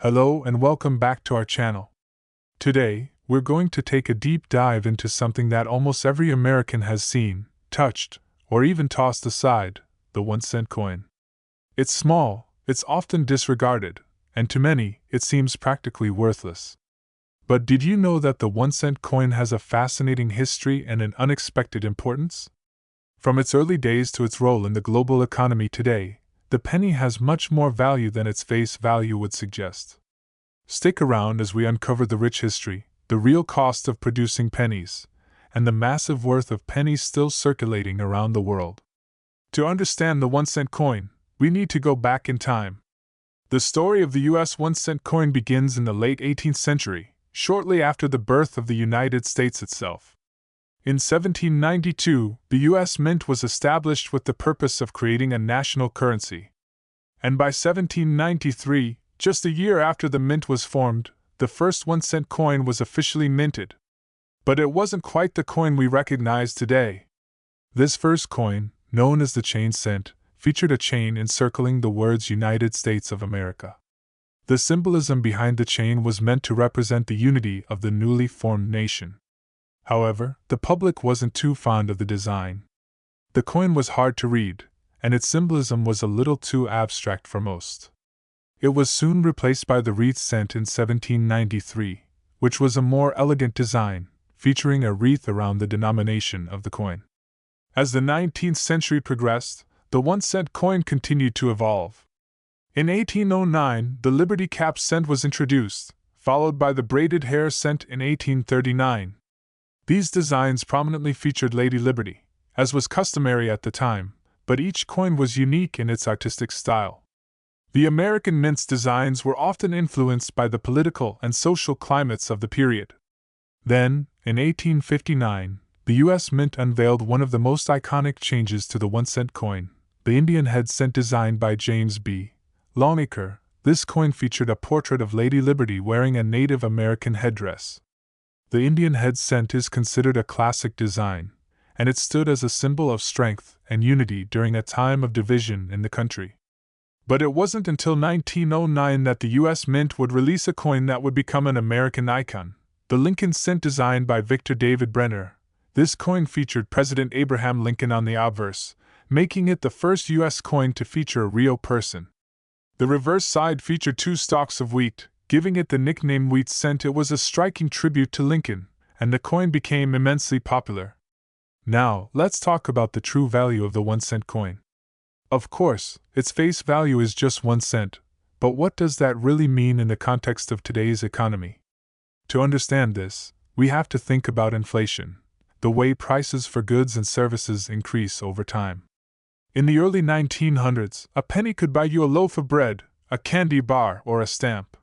Hello and welcome back to our channel. Today, we're going to take a deep dive into something that almost every American has seen, touched, or even tossed aside: the 1-cent coin. It's small, it's often disregarded, and to many, it seems practically worthless. But did you know that the 1-cent coin has a fascinating history and an unexpected importance? From its early days to its role in the global economy today, the penny has much more value than its face value would suggest. Stick around as we uncover the rich history, the real cost of producing pennies, and the massive worth of pennies still circulating around the world. To understand the 1-cent coin, we need to go back in time. The story of the U.S. 1-cent coin begins in the late 18th century, shortly after the birth of the United States itself. In 1792, the U.S. Mint was established with the purpose of creating a national currency. And by 1793, just a year after the mint was formed, the first 1-cent coin was officially minted. But it wasn't quite the coin we recognize today. This first coin, known as the chain cent, featured a chain encircling the words United States of America. The symbolism behind the chain was meant to represent the unity of the newly formed nation. However, the public wasn't too fond of the design. The coin was hard to read, and its symbolism was a little too abstract for most. It was soon replaced by the wreath cent in 1793, which was a more elegant design, featuring a wreath around the denomination of the coin. As the 19th century progressed, the 1-cent coin continued to evolve. In 1809, the Liberty Cap cent was introduced, followed by the braided hair cent in 1839. These designs prominently featured Lady Liberty, as was customary at the time, but each coin was unique in its artistic style. The American mint's designs were often influenced by the political and social climates of the period. Then, in 1859, the U.S. Mint unveiled one of the most iconic changes to the 1-cent coin, the Indian head cent designed by James B. Longacre. This coin featured a portrait of Lady Liberty wearing a Native American headdress. The Indian head cent is considered a classic design, and it stood as a symbol of strength and unity during a time of division in the country. But it wasn't until 1909 that the U.S. Mint would release a coin that would become an American icon, the Lincoln cent designed by Victor David Brenner. This coin featured President Abraham Lincoln on the obverse, making it the first U.S. coin to feature a real person. The reverse side featured 2 stalks of wheat, giving it the nickname Wheat Cent. It was a striking tribute to Lincoln, and the coin became immensely popular. Now, let's talk about the true value of the 1-cent coin. Of course, its face value is just 1 cent, but what does that really mean in the context of today's economy? To understand this, we have to think about inflation, the way prices for goods and services increase over time. In the early 1900s, a penny could buy you a loaf of bread, a candy bar, or a stamp.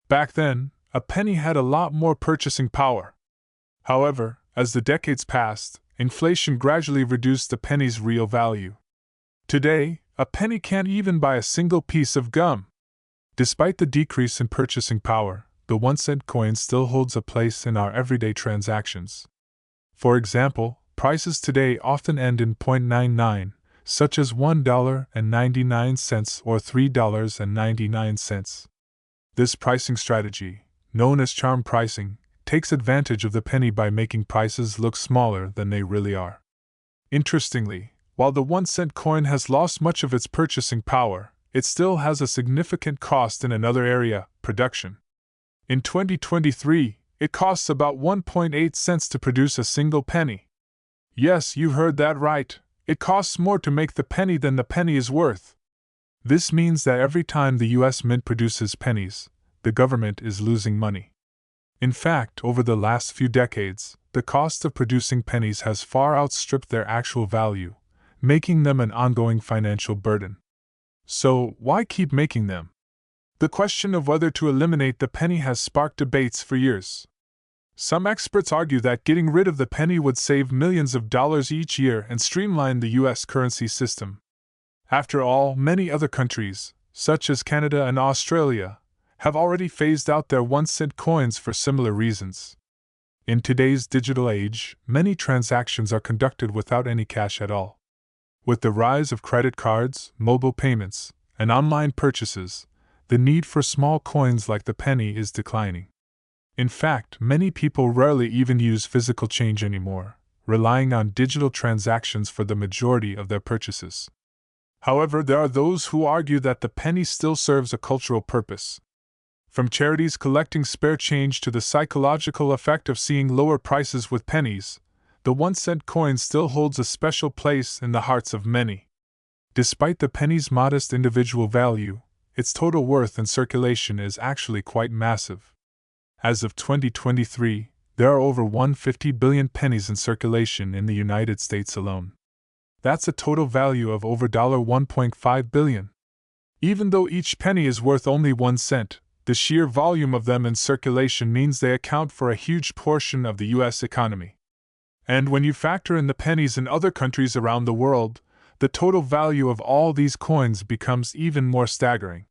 Back then, a penny had a lot more purchasing power. However, as the decades passed, inflation gradually reduced the penny's real value. Today, a penny can't even buy a single piece of gum. Despite the decrease in purchasing power, the 1-cent coin still holds a place in our everyday transactions. For example, prices today often end in .99, such as $1.99 or $3.99. This pricing strategy, known as charm pricing, takes advantage of the penny by making prices look smaller than they really are. Interestingly, while the 1-cent coin has lost much of its purchasing power, it still has a significant cost in another area: production. In 2023, it costs about 1.8 cents to produce a single penny. Yes, you heard that right. It costs more to make the penny than the penny is worth. This means that every time the U.S. Mint produces pennies, the government is losing money. In fact, over the last few decades, the cost of producing pennies has far outstripped their actual value, making them an ongoing financial burden. So, why keep making them? The question of whether to eliminate the penny has sparked debates for years. Some experts argue that getting rid of the penny would save millions of dollars each year and streamline the U.S. currency system. After all, many other countries, such as Canada and Australia, have already phased out their 1-cent coins for similar reasons. In today's digital age, many transactions are conducted without any cash at all. With the rise of credit cards, mobile payments, and online purchases, the need for small coins like the penny is declining. In fact, many people rarely even use physical change anymore, relying on digital transactions for the majority of their purchases. However, there are those who argue that the penny still serves a cultural purpose. From charities collecting spare change to the psychological effect of seeing lower prices with pennies, the 1-cent coin still holds a special place in the hearts of many. Despite the penny's modest individual value, its total worth in circulation is actually quite massive. As of 2023, there are over 150 billion pennies in circulation in the United States alone. That's a total value of over $1.5 billion. Even though each penny is worth only 1 cent, the sheer volume of them in circulation means they account for a huge portion of the U.S. economy. And when you factor in the pennies in other countries around the world, the total value of all these coins becomes even more staggering.